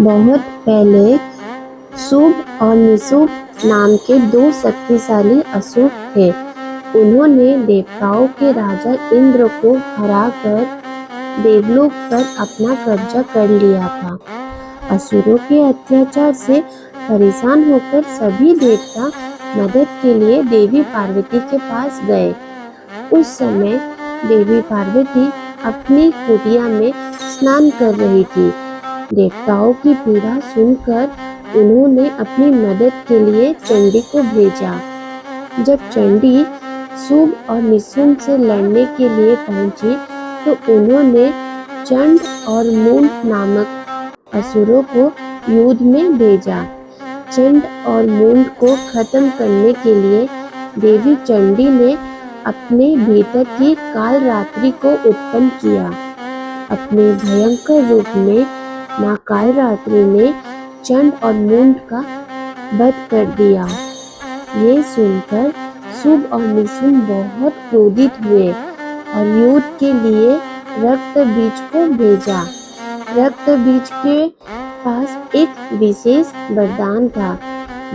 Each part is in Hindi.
बहुत पहले शुभ और निशुभ नाम के दो शक्तिशाली असुर थे। उन्होंने देवताओं के राजा इंद्र को हराकर देवलोक पर अपना कब्जा कर लिया था। असुरों के अत्याचार से परेशान होकर सभी देवता मदद के लिए देवी पार्वती के पास गए। उस समय देवी पार्वती अपनी कुटिया में स्नान कर रही थी। देवताओं की पीड़ा सुनकर उन्होंने अपनी मदद के लिए चंडी को भेजा। जब चंडी शुभ और निशुंभ से लड़ने के लिए पहुंची तो उन्होंने चंड और मूंड नामक असुरों को युद्ध में भेजा। चंड और मूंड को खत्म करने के लिए देवी चंडी ने अपने भीतर की कालरात्रि को उत्पन्न किया। अपने भयंकर रूप में मां कालरात्रि ने चंड और मूंड का वध कर दिया। ये सुनकर शुभ और निशुंभ बहुत क्रोधित हुए और युद्ध के लिए रक्त बीज को भेजा। रक्त बीज के पास एक विशेष वरदान था।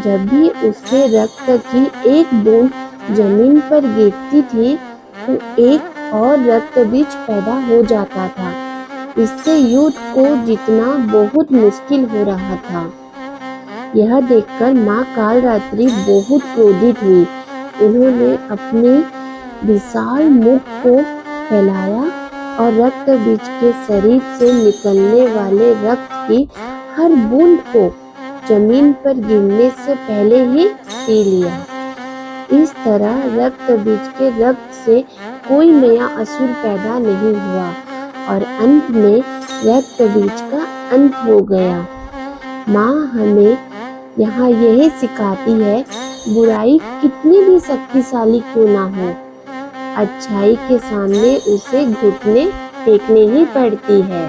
जब भी उसके रक्त की एक बूंद जमीन पर गिरती थी तो एक और रक्त बीज पैदा हो जाता था। इससे युद्ध को जीतना बहुत मुश्किल हो रहा था। यह देखकर मां कालरात्रि बहुत क्रोधित हुई। उन्होंने अपने विशाल मुख को फैलाया और रक्त बीज के शरीर से निकलने वाले रक्त की हर बूंद को जमीन पर गिरने से पहले ही पी लिया। इस तरह रक्त बीज के रक्त से कोई नया असुर पैदा नहीं हुआ और अंत में रक्त बीज का अंत हो गया। माँ हमें यहाँ यही सिखाती है, बुराई कितनी भी शक्तिशाली क्यों ना हो, अच्छाई के सामने उसे घुटने टेकने ही पड़ती है।